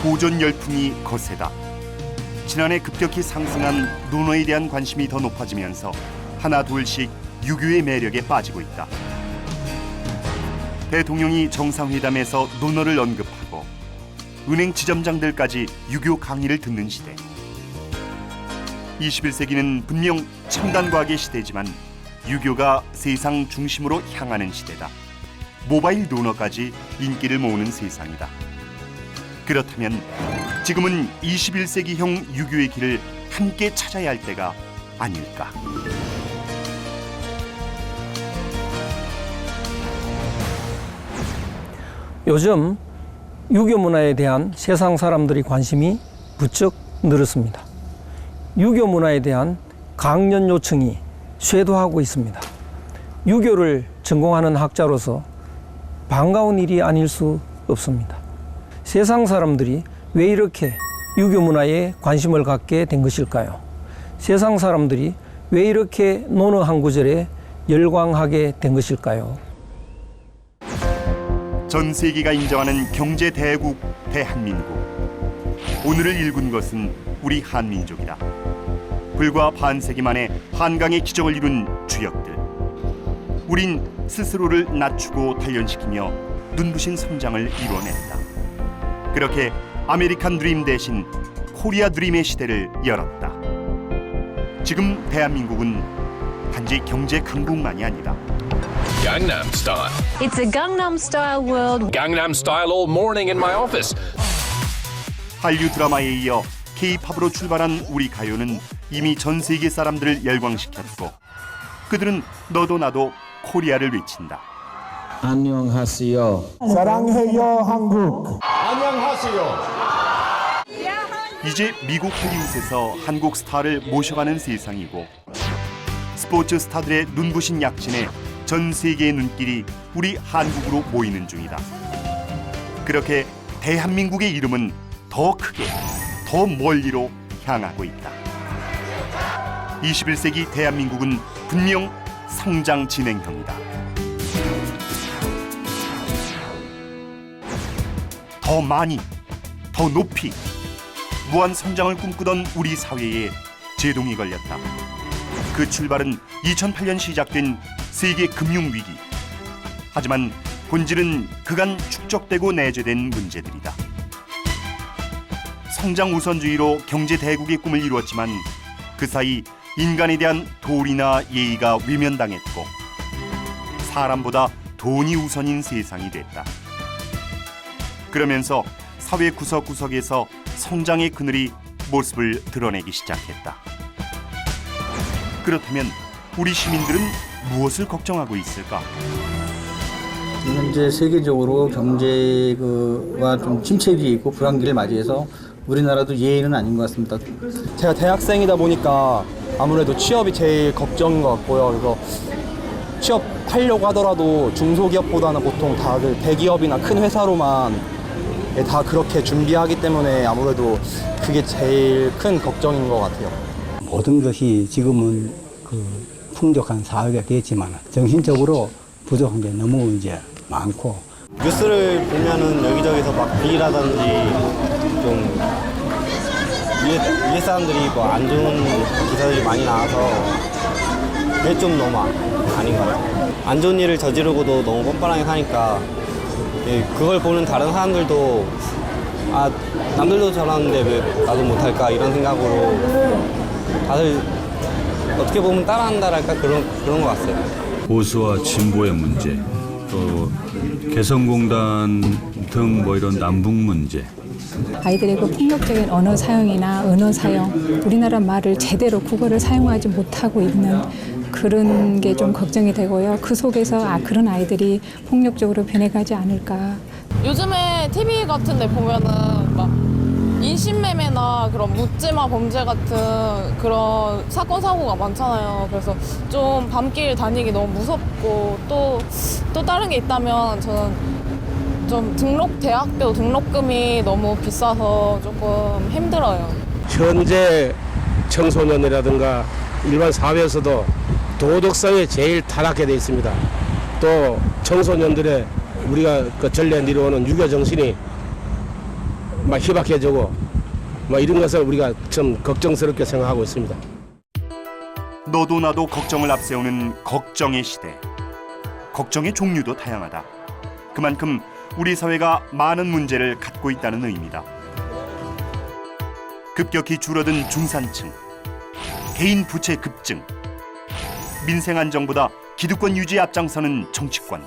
보존 열풍이 거세다. 지난해 급격히 상승한 논어에 대한 관심이 더 높아지면서 하나 둘씩 유교의 매력에 빠지고 있다. 대통령이 정상회담에서 논어를 언급하고 은행 지점장들까지 유교 강의를 듣는 시대. 21세기는 분명 첨단 과학의 시대지만 유교가 세상 중심으로 향하는 시대다. 모바일 논어까지 인기를 모으는 세상이다. 그렇다면 지금은 21세기형 유교의 길을 함께 찾아야 할 때가 아닐까. 요즘 유교 문화에 대한 세상 사람들의 관심이 부쩍 늘었습니다. 유교 문화에 대한 강연 요청이 쇄도하고 있습니다. 유교를 전공하는 학자로서 반가운 일이 아닐 수 없습니다. 세상 사람들이 왜 이렇게 유교 문화에 관심을 갖게 된 것일까요? 세상 사람들이 왜 이렇게 논어 한 구절에 열광하게 된 것일까요? 전 세계가 인정하는 경제 대국 대한민국. 오늘을 일군 것은 우리 한민족이다. 불과 반세기 만에 한강의 기적을 이룬 주역들. 우린 스스로를 낮추고 단련시키며 눈부신 성장을 이뤄냈다. 그렇게 아메리칸 드림 대신 코리아 드림의 시대를 열었다. 지금 대한민국은 단지 경제 강국만이 아니다. Gangnam Style. It's a Gangnam Style world. Gangnam Style all morning in my office. 한류 드라마에 이어 K-팝으로 출발한 우리 가요는 이미 전 세계 사람들을 열광시켰고 그들은 너도 나도 코리아를 외친다. 안녕하세요. 사랑해요 한국. 이제 미국 할리우드에서 한국 스타를 모셔가는 세상이고 스포츠 스타들의 눈부신 약진에 전 세계의 눈길이 우리 한국으로 모이는 중이다. 그렇게 대한민국의 이름은 더 크게, 더 멀리로 향하고 있다. 21세기 대한민국은 분명 성장 진행형이다. 더 많이, 더 높이 무한 성장을 꿈꾸던 우리 사회에 제동이 걸렸다. 그 출발은 2008년 시작된 세계 금융위기. 하지만 본질은 그간 축적되고 내재된 문제들이다. 성장 우선주의로 경제 대국의 꿈을 이루었지만 그 사이 인간에 대한 도리나 예의가 외면당했고 사람보다 돈이 우선인 세상이 됐다. 그러면서 사회 구석구석에서 성장의 그늘이 모습을 드러내기 시작했다. 그렇다면 우리 시민들은 무엇을 걱정하고 있을까? 현재 세계적으로 경제가 좀 침체기에 있고 불황기를 맞이해서 우리나라도 예의는 아닌 것 같습니다. 제가 대학생이다 보니까 아무래도 취업이 제일 걱정인 것 같고요. 그래서 취업하려고 하더라도 중소기업보다는 보통 다들 대기업이나 큰 회사로만 다 그렇게 준비하기 때문에 아무래도 그게 제일 큰 걱정인 것 같아요. 모든 것이 지금은 풍족한 사회가 됐지만 정신적으로 부족한 게 너무 이제 많고. 뉴스를 보면은 여기저기서 막 비리라든지 좀 위에 사람들이 뭐 안 좋은 기사들이 많이 나와서 그게 좀 너무 아닌 것 같아요. 안 좋은 일을 저지르고도 너무 뻔뻔하게 사니까 그걸 보는 다른 사람들도 아 남들도 저러는데 왜 나도 못할까 이런 생각으로 다들 어떻게 보면 따라한다랄까 그런 것 같아요. 보수와 진보의 문제, 또 개성공단 등 이런 남북 문제. 아이들의 그 폭력적인 언어 사용이나 언어 사용, 우리나라 말을 제대로 국어를 사용하지 못하고 있는 그런 게 좀 걱정이 되고요. 그 속에서 그런 아이들이 폭력적으로 변해가지 않을까. 요즘에 TV 같은 데 보면은 막 인신매매나 그런 묻지마 범죄 같은 그런 사건 사고가 많잖아요. 그래서 좀 밤길 다니기 너무 무섭고 또 다른 게 있다면 저는 좀 대학교 등록금이 너무 비싸서 조금 힘들어요. 현재 청소년이라든가 일반 사회에서도 도덕성이 제일 타락해 돼 있습니다. 또 청소년들의 우리가 전례 내려오는 유교 정신이 막 희박해지고 이런 것을 우리가 좀 걱정스럽게 생각하고 있습니다. 너도 나도 걱정을 앞세우는 걱정의 시대. 걱정의 종류도 다양하다. 그만큼 우리 사회가 많은 문제를 갖고 있다는 의미다. 급격히 줄어든 중산층, 개인 부채 급증, 민생 안정보다 기득권 유지에 앞장서는 정치권,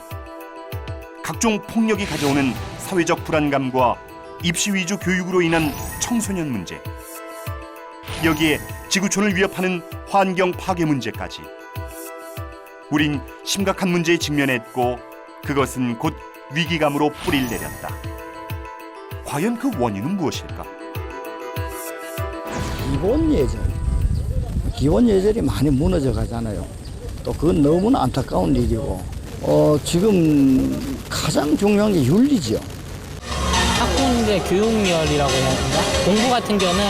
각종 폭력이 가져오는 사회적 불안감과 입시 위주 교육으로 인한 청소년 문제, 여기에 지구촌을 위협하는 환경 파괴 문제까지 우린 심각한 문제에 직면했고 그것은 곧 위기감으로 뿌리를 내렸다. 과연 그 원인은 무엇일까? 기본 예절이 많이 무너져 가잖아요. 또 그건 너무나 안타까운 일이고 지금 가장 중요한 게 윤리죠. 학군대 교육열이라고 해야 되나? 공부 같은 경우는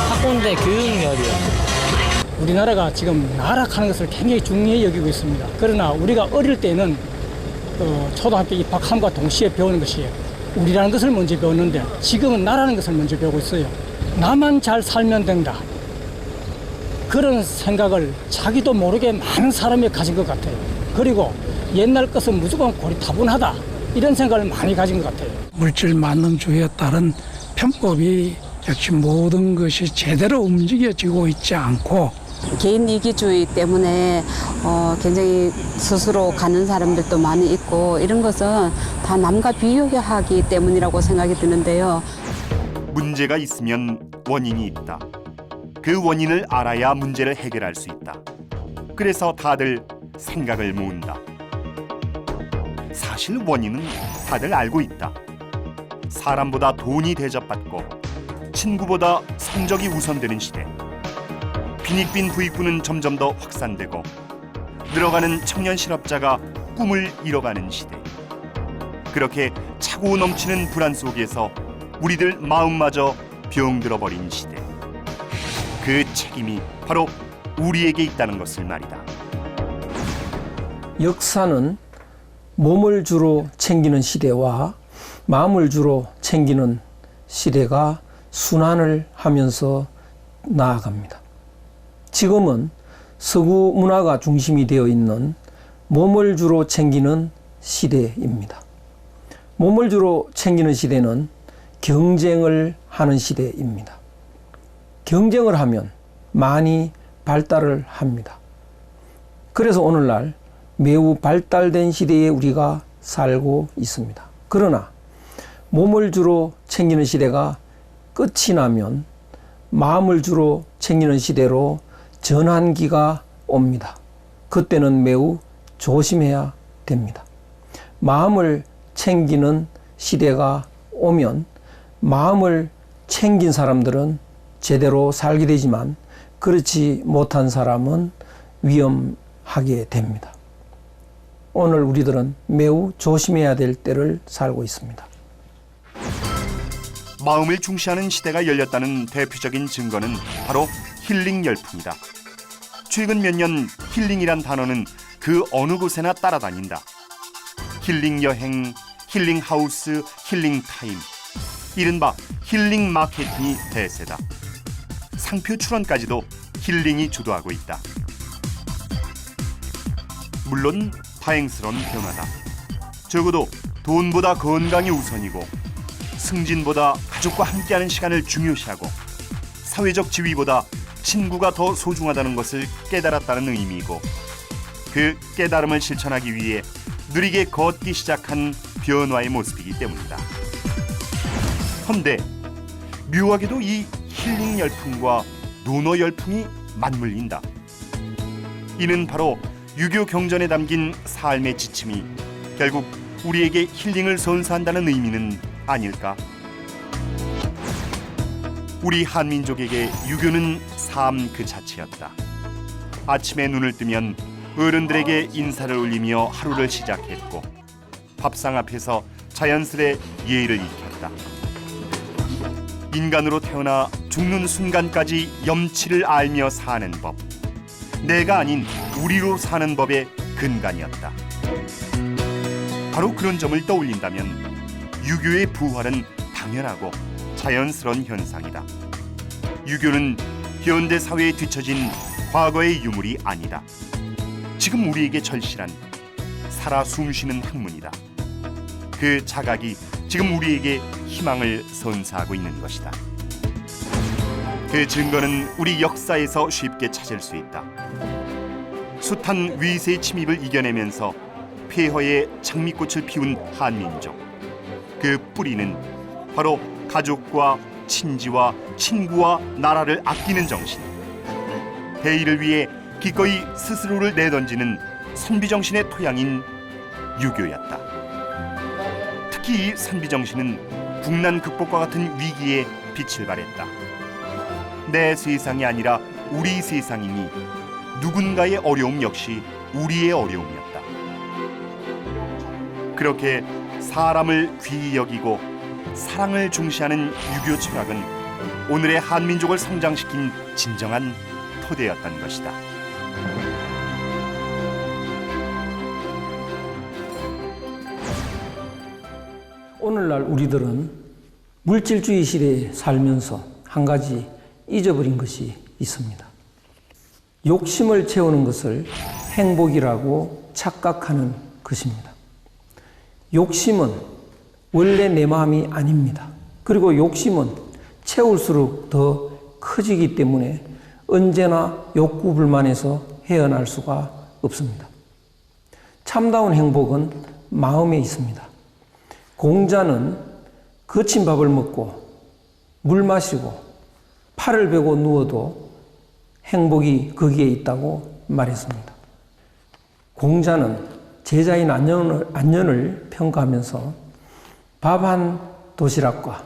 학군대 교육열이요. 우리나라가 지금 나락하는 것을 굉장히 중요히 여기고 있습니다. 그러나 우리가 어릴 때는 초등학교 입학함과 동시에 배우는 것이 우리라는 것을 먼저 배웠는데 지금은 나라는 것을 먼저 배우고 있어요. 나만 잘 살면 된다. 그런 생각을 자기도 모르게 많은 사람이 가진 것 같아요. 그리고 옛날 것은 무조건 고리타분하다. 이런 생각을 많이 가진 것 같아요. 물질 만능주의에 따른 편법이 역시 모든 것이 제대로 움직여지고 있지 않고 개인 이기주의 때문에 굉장히 스스로 가는 사람들도 많이 있고 이런 것은 다 남과 비교하기 때문이라고 생각이 드는데요. 문제가 있으면 원인이 있다. 그 원인을 알아야 문제를 해결할 수 있다. 그래서 다들 생각을 모은다. 사실 원인은 다들 알고 있다. 사람보다 돈이 대접받고 친구보다 성적이 우선되는 시대. 빈익빈 부익부는 점점 더 확산되고 늘어가는 청년 실업자가 꿈을 잃어가는 시대. 그렇게 차고 넘치는 불안 속에서 우리들 마음마저 병들어 버린 시대. 그 책임이 바로 우리에게 있다는 것을 말이다. 역사는 몸을 주로 챙기는 시대와 마음을 주로 챙기는 시대가 순환을 하면서 나아갑니다. 지금은 서구 문화가 중심이 되어 있는 몸을 주로 챙기는 시대입니다. 몸을 주로 챙기는 시대는 경쟁을 하는 시대입니다. 경쟁을 하면 많이 발달을 합니다. 그래서 오늘날 매우 발달된 시대에 우리가 살고 있습니다. 그러나 몸을 주로 챙기는 시대가 끝이 나면 마음을 주로 챙기는 시대로 전환기가 옵니다. 그때는 매우 조심해야 됩니다. 마음을 챙기는 시대가 오면 마음을 챙긴 사람들은 제대로 살게 되지만 그렇지 못한 사람은 위험하게 됩니다. 오늘 우리들은 매우 조심해야 될 때를 살고 있습니다. 마음을 중시하는 시대가 열렸다는 대표적인 증거는 바로 힐링 열풍이다. 최근 몇 년 힐링이란 단어는 그 어느 곳에나 따라다닌다. 힐링 여행, 힐링 하우스, 힐링 타임, 이른바 힐링 마케팅이 대세다. 상표 출원까지도 힐링이 주도하고 있다. 물론 다행스러운 변화다. 적어도 돈보다 건강이 우선이고 승진보다 가족과 함께하는 시간을 중요시하고 사회적 지위보다 친구가 더 소중하다는 것을 깨달았다는 의미이고 그 깨달음을 실천하기 위해 느리게 걷기 시작한 변화의 모습이기 때문이다. 헌데 묘하게도 이 힐링 열풍과 논어 열풍이 맞물린다. 이는 바로 유교 경전에 담긴 삶의 지침이 결국 우리에게 힐링을 선사한다는 의미는 아닐까? 우리 한민족에게 유교는 삶 그 자체였다. 아침에 눈을 뜨면 어른들에게 인사를 올리며 하루를 시작했고 밥상 앞에서 자연스레 예의를 익혔다. 인간으로 태어나 죽는 순간까지 염치를 알며 사는 법, 내가 아닌 우리로 사는 법의 근간이었다. 바로 그런 점을 떠올린다면 유교의 부활은 당연하고 자연스러운 현상이다. 유교는 현대 사회에 뒤처진 과거의 유물이 아니다. 지금 우리에게 절실한 살아 숨쉬는 학문이다. 그 자각이 지금 우리에게 희망을 선사하고 있는 것이다. 그 증거는 우리 역사에서 쉽게 찾을 수 있다. 숱한 위세의 침입을 이겨내면서 폐허의 장미꽃을 피운 한민족. 그 뿌리는 바로 가족과 친지와 친구와 나라를 아끼는 정신. 대의를 위해 기꺼이 스스로를 내던지는 선비정신의 토양인 유교였다. 특히 이 선비정신은 국난 극복과 같은 위기에 빛을 발했다. 내 세상이 아니라 우리 세상이니 누군가의 어려움 역시 우리의 어려움이었다. 그렇게 사람을 귀히 여기고 사랑을 중시하는 유교 철학은 오늘의 한민족을 성장시킨 진정한 토대였던 것이다. 오늘날 우리들은 물질주의 시대에 살면서 한 가지 잊어버린 것이 있습니다. 욕심을 채우는 것을 행복이라고 착각하는 것입니다. 욕심은 원래 내 마음이 아닙니다. 그리고 욕심은 채울수록 더 커지기 때문에 언제나 욕구불만에서 헤어날 수가 없습니다. 참다운 행복은 마음에 있습니다. 공자는 거친 밥을 먹고 물 마시고 팔을 베고 누워도 행복이 거기에 있다고 말했습니다. 공자는 제자인 안년을 평가하면서 밥 한 도시락과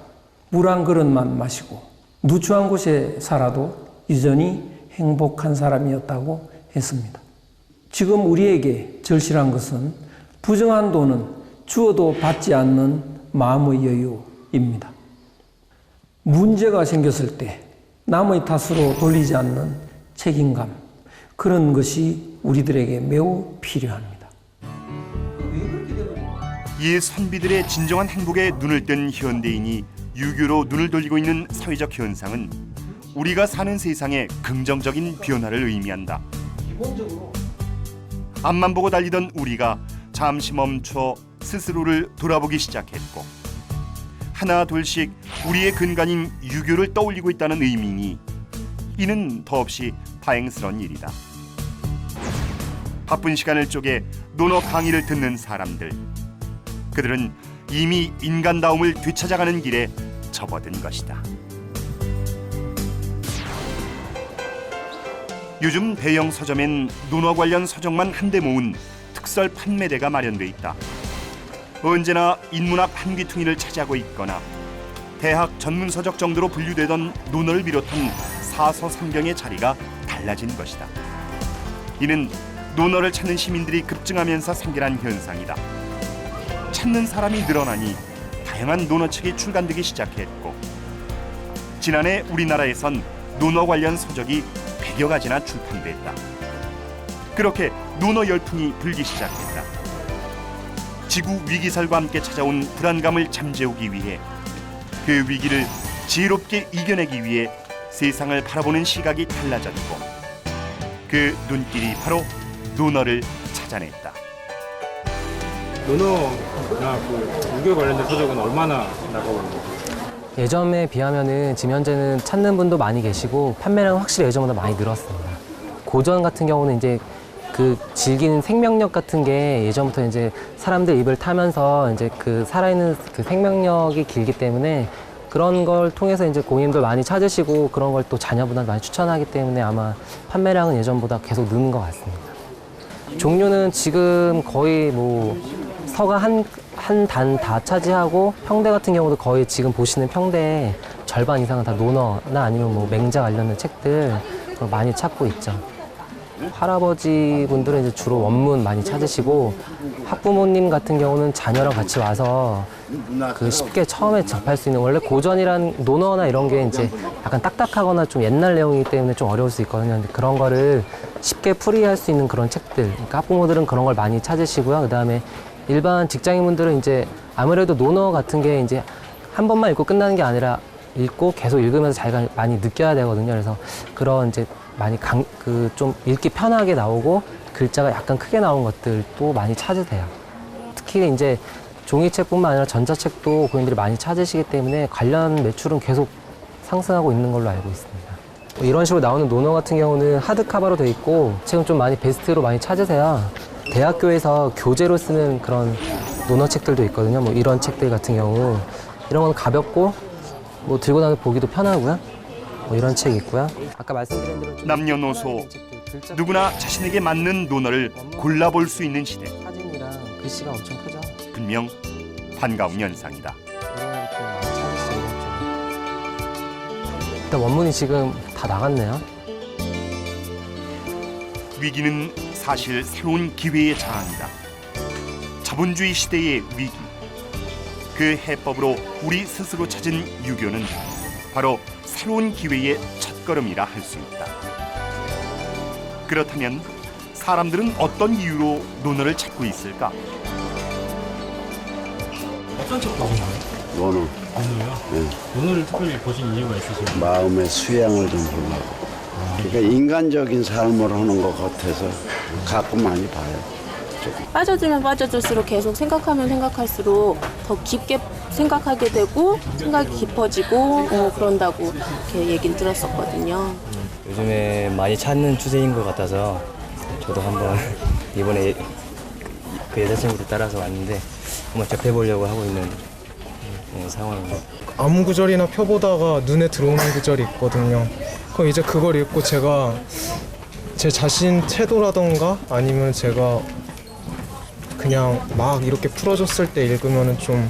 물 한 그릇만 마시고 누추한 곳에 살아도 여전히 행복한 사람이었다고 했습니다. 지금 우리에게 절실한 것은 부정한 돈은 주어도 받지 않는 마음의 여유입니다. 문제가 생겼을 때 남의 탓으로 돌리지 않는 책임감, 그런 것이 우리들에게 매우 필요합니다. 이 선비들의 진정한 행복에 눈을 뜬 현대인이 유교로 눈을 돌리고 있는 사회적 현상은 우리가 사는 세상에 긍정적인 변화를 의미한다. 앞만 보고 달리던 우리가 잠시 멈춰 스스로를 돌아보기 시작했고 하나 둘씩 우리의 근간인 유교를 떠올리고 있다는 의미니 이는 더없이 다행스러운 일이다. 바쁜 시간을 쪼개 논어 강의를 듣는 사람들, 그들은 이미 인간다움을 되찾아가는 길에 접어든 것이다. 요즘 대형 서점엔 논어 관련 서적만 한데 모은 특설 판매대가 마련돼 있다. 언제나 인문학 한 귀퉁이를 차지하고 있거나 대학 전문 서적 정도로 분류되던 논어를 비롯한 사서성경의 자리가 달라진 것이다. 이는 논어를 찾는 시민들이 급증하면서 생겨난 현상이다. 찾는 사람이 늘어나니 다양한 논어책이 출간되기 시작했고 지난해 우리나라에선 논어 관련 서적이 100여 가지나 출판됐다. 그렇게 논어 열풍이 불기 시작했다. 지구 위기설과 함께 찾아온 불안감을 잠재우기 위해 그 위기를 지혜롭게 이겨내기 위해 세상을 바라보는 시각이 달라졌고 그 눈길이 바로 논어를 찾아냈다. 논어나 유교 관련된 서적은 얼마나 나가고 예전에 비하면은 지금 현재는 찾는 분도 많이 계시고 판매량은 확실히 예전보다 많이 늘었습니다. 고전 같은 경우는 이제 그 즐기는 생명력 같은 게 예전부터 이제 사람들 입을 타면서 이제 그 살아있는 그 생명력이 길기 때문에 그런 걸 통해서 이제 고객님들 많이 찾으시고 그런 걸 또 자녀분한테 많이 추천하기 때문에 아마 판매량은 예전보다 계속 느는 것 같습니다. 종류는 지금 거의 뭐 서가 한 단 다 차지하고 평대 같은 경우도 거의 지금 보시는 평대의 절반 이상은 다 논어나 아니면 뭐 맹자 관련된 책들 그걸 많이 찾고 있죠. 할아버지 분들은 이제 주로 원문 많이 찾으시고 학부모님 같은 경우는 자녀랑 같이 와서 그 쉽게 처음에 접할 수 있는 원래 고전이란 논어나 이런 게 이제 약간 딱딱하거나 좀 옛날 내용이기 때문에 좀 어려울 수 있거든요. 근데 그런 거를 쉽게 풀이할 수 있는 그런 책들. 그러니까 학부모들은 그런 걸 많이 찾으시고요. 그다음에 일반 직장인분들은 이제 아무래도 논어 같은 게 이제 한 번만 읽고 끝나는 게 아니라 읽고 계속 읽으면서 자기가 많이 느껴야 되거든요. 그래서 그런 이제 많이 좀 읽기 편하게 나오고 글자가 약간 크게 나온 것들도 많이 찾으세요. 특히 이제 종이책뿐만 아니라 전자책도 고객님들이 많이 찾으시기 때문에 관련 매출은 계속 상승하고 있는 걸로 알고 있습니다. 이런 식으로 나오는 논어 같은 경우는 하드카바로 돼 있고 책은 좀 많이 베스트로 많이 찾으세요. 대학교에서 교재로 쓰는 그런 논어책들도 있거든요. 뭐 이런 책들 같은 경우 이런 건 가볍고 뭐 들고 다니면서 보기도 편하고요. 뭐 이런 책이 있고요. 아까 말씀드린 대로 남녀노소 누구나 자신에게 맞는 논어를 골라볼 수 있는 시대. 사진이랑 글씨가 엄청 크죠. 분명 반가운 현상이다. 일단 원문이 지금 다 나갔네요. 위기는 사실 새로운 기회의 자아이다. 자본주의 시대의 위기. 그 해법으로 우리 스스로 찾은 유교는 바로 새로운 기회의 첫걸음이라 할 수 있다. 그렇다면 사람들은 어떤 이유로 논어를 찾고 있을까? 어떤 책 보시나요? 논어. 논어요? 네. 논어를 특별히 보신 이유가 있으신가요? 마음의 수양을 좀 보려고. 그러니까 인간적인 삶을 하는 것 같아서 가끔 많이 봐요. 빠져들면 빠져들수록 계속 생각하면 생각할수록 더 깊게 생각하게 되고 생각이 깊어지고 그런다고 이렇게 얘기를 들었었거든요. 요즘에 많이 찾는 추세인 것 같아서 저도 한번 이번에 그 여자친구를 따라서 왔는데 한번 접해보려고 하고 있는 상황입니다. 아무 구절이나 펴보다가 눈에 들어오는 구절이 있거든요. 그럼 이제 그걸 읽고 제가 제 자신 태도라던가 아니면 제가 그냥 막 이렇게 풀어줬을 때 읽으면은 좀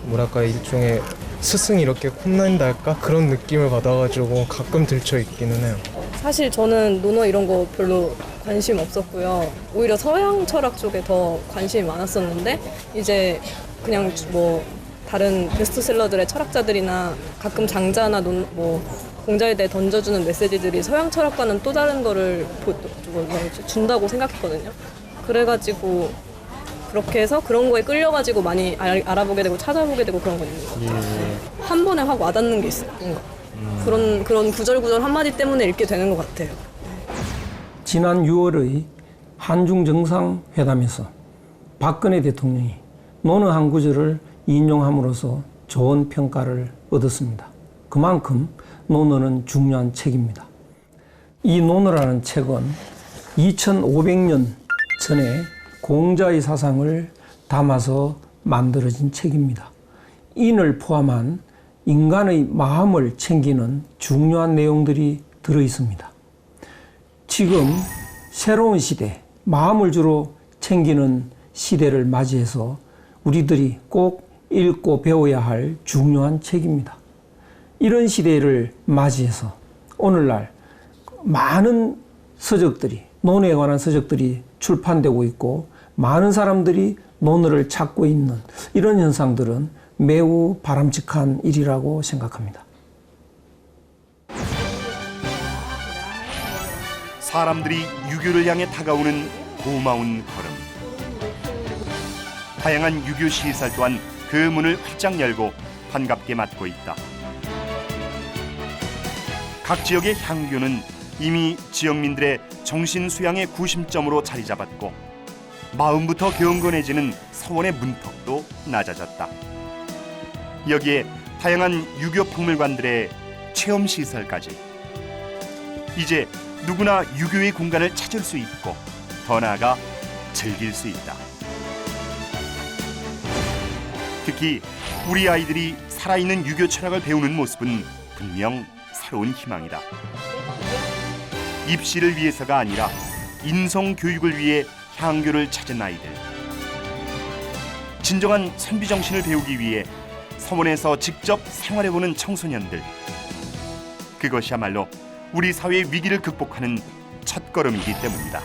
뭐랄까 일종의 스승이 이렇게 혼난달까 그런 느낌을 받아가지고 가끔 들쳐 있기는 해요. 사실 저는 논어 이런 거 별로 관심 없었고요. 오히려 서양 철학 쪽에 더 관심이 많았었는데 이제 그냥 뭐 다른 베스트셀러들의 철학자들이나 가끔 장자나 뭐 공자에 대해 던져주는 메시지들이 서양 철학과는 또 다른 거를 준다고 생각했거든요. 그래가지고 그렇게 해서 그런 거에 끌려가지고 많이 알아보게 되고 찾아보게 되고 그런 거거든요. 한 번에 확 와닿는 게 있어요. 뭔가. 그런 구절구절 한마디 때문에 읽게 되는 것 같아요. 지난 6월의 한중 정상회담에서 박근혜 대통령이 논어 한 구절을 인용함으로써 좋은 평가를 얻었습니다. 그만큼 논어는 중요한 책입니다. 이 논어라는 책은 2500년 전에 공자의 사상을 담아서 만들어진 책입니다. 인을 포함한 인간의 마음을 챙기는 중요한 내용들이 들어 있습니다. 지금 새로운 시대, 마음을 주로 챙기는 시대를 맞이해서 우리들이 꼭 읽고 배워야 할 중요한 책입니다. 이런 시대를 맞이해서 오늘날 많은 서적들이, 논어에 관한 서적들이 출판되고 있고 많은 사람들이 논어를 찾고 있는 이런 현상들은 매우 바람직한 일이라고 생각합니다. 사람들이 유교를 향해 다가오는 고마운 걸음. 다양한 유교 시설 또한 그 문을 활짝 열고 반갑게 맞고 있다. 각 지역의 향교는 이미 지역민들의 정신 수양의 구심점으로 자리 잡았고 마음부터 경건해지는 서원의 문턱도 낮아졌다. 여기에 다양한 유교 박물관들의 체험 시설까지. 이제 누구나 유교의 공간을 찾을 수 있고 더 나아가 즐길 수 있다. 특히 우리 아이들이 살아있는 유교 철학을 배우는 모습은 분명 새로운 희망이다. 입시를 위해서가 아니라 인성 교육을 위해 향교를 찾은 아이들. 진정한 선비 정신을 배우기 위해 서원에서 직접 생활해보는 청소년들. 그것이야말로 우리 사회의 위기를 극복하는 첫걸음이기 때문이다.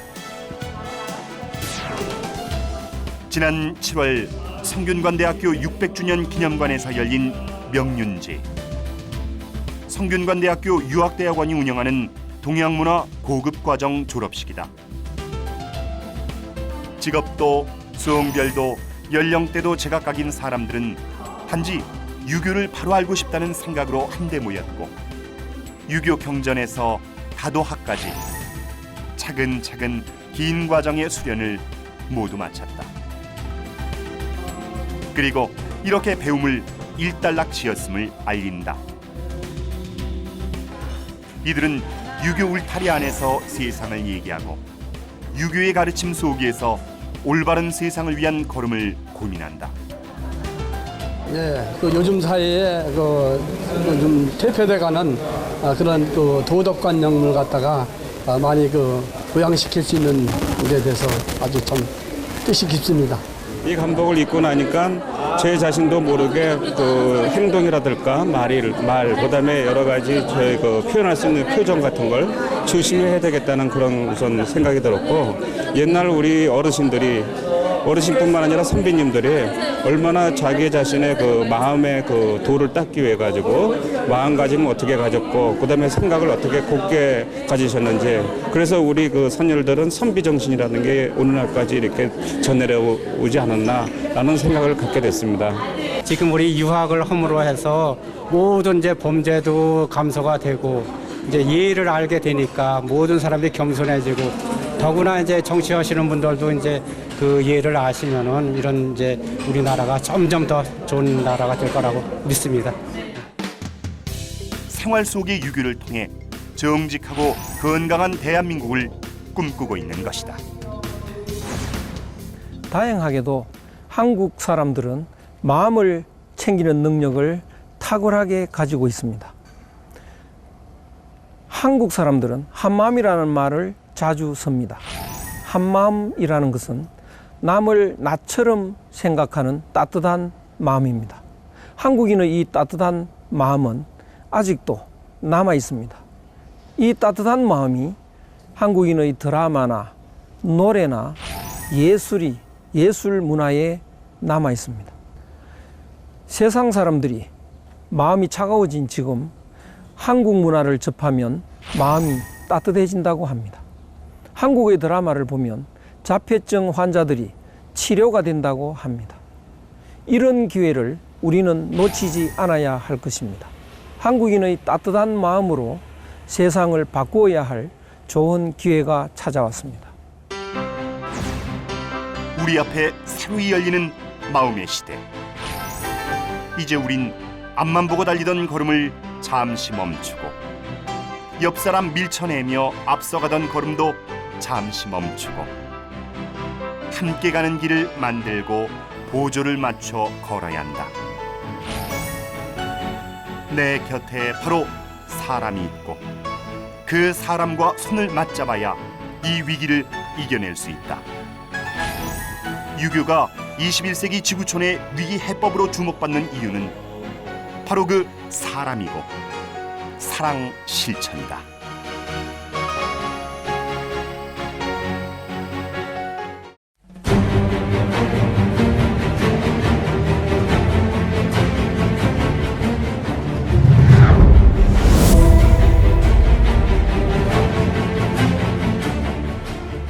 지난 7월 성균관대학교 600주년 기념관에서 열린 명륜제. 성균관대학교 유학대학원이 운영하는 동양문화 고급과정 졸업식이다. 직업도, 수험별도, 연령대도 제각각인 사람들은 단지 유교를 바로 알고 싶다는 생각으로 한데 모였고 유교 경전에서 다도학까지 차근차근 긴 과정의 수련을 모두 마쳤다. 그리고 이렇게 배움을 일단락지었음을 알린다. 이들은 유교 울타리 안에서 세상을 얘기하고 유교의 가르침 속에서 올바른 세상을 위한 걸음을 고민한다. 예, 그 요즘 사회에 좀 퇴폐돼가는 그런 그 도덕관념을 갖다가 많이 부양시킬 수 있는 데 대해서 아주 참 뜻이 깊습니다. 이 감독을 입고 나니까 제 자신도 모르게 그 행동이라든가 말, 그다음에 여러 가지 제 표현할 수 있는 표정 같은 걸 조심해야 되겠다는 그런 우선 생각이 들었고, 옛날 우리 어르신뿐만 아니라 선비님들이 얼마나 자기 자신의 마음의 도를 닦기 위해 가지고 마음가짐을 어떻게 가졌고 그다음에 생각을 어떻게 곱게 가지셨는지, 그래서 우리 선열들은 선비 정신이라는 게 오늘날까지 이렇게 전해오지 않았나라는 생각을 갖게 됐습니다. 지금 우리 유학을 함으로 해서 모든 이제 범죄도 감소가 되고 이제 예의를 알게 되니까 모든 사람들이 겸손해지고, 더구나 이제 정치하시는 분들도 이제 그 예를 아시면은 이런 이제 우리나라가 점점 더 좋은 나라가 될 거라고 믿습니다. 생활 속의 유교를 통해 정직하고 건강한 대한민국을 꿈꾸고 있는 것이다. 다행하게도 한국 사람들은 마음을 챙기는 능력을 탁월하게 가지고 있습니다. 한국 사람들은 한마음이라는 말을 자주 씁니다. 한마음이라는 것은 남을 나처럼 생각하는 따뜻한 마음입니다. 한국인의 이 따뜻한 마음은 아직도 남아 있습니다. 이 따뜻한 마음이 한국인의 드라마나 노래나 예술 문화에 남아 있습니다. 세상 사람들이 마음이 차가워진 지금 한국 문화를 접하면 마음이 따뜻해진다고 합니다. 한국의 드라마를 보면 자폐증 환자들이 치료가 된다고 합니다. 이런 기회를 우리는 놓치지 않아야 할 것입니다. 한국인의 따뜻한 마음으로 세상을 바꾸어야 할 좋은 기회가 찾아왔습니다. 우리 앞에 새로이 열리는 마음의 시대. 이제 우린 앞만 보고 달리던 걸음을 잠시 멈추고 옆 사람 밀쳐내며 앞서가던 걸음도 잠시 멈추고 함께 가는 길을 만들고 보조를 맞춰 걸어야 한다. 내 곁에 바로 사람이 있고 그 사람과 손을 맞잡아야 이 위기를 이겨낼 수 있다. 유교가 21세기 지구촌의 위기 해법으로 주목받는 이유는 바로 그 사람이고 사랑 실천이다.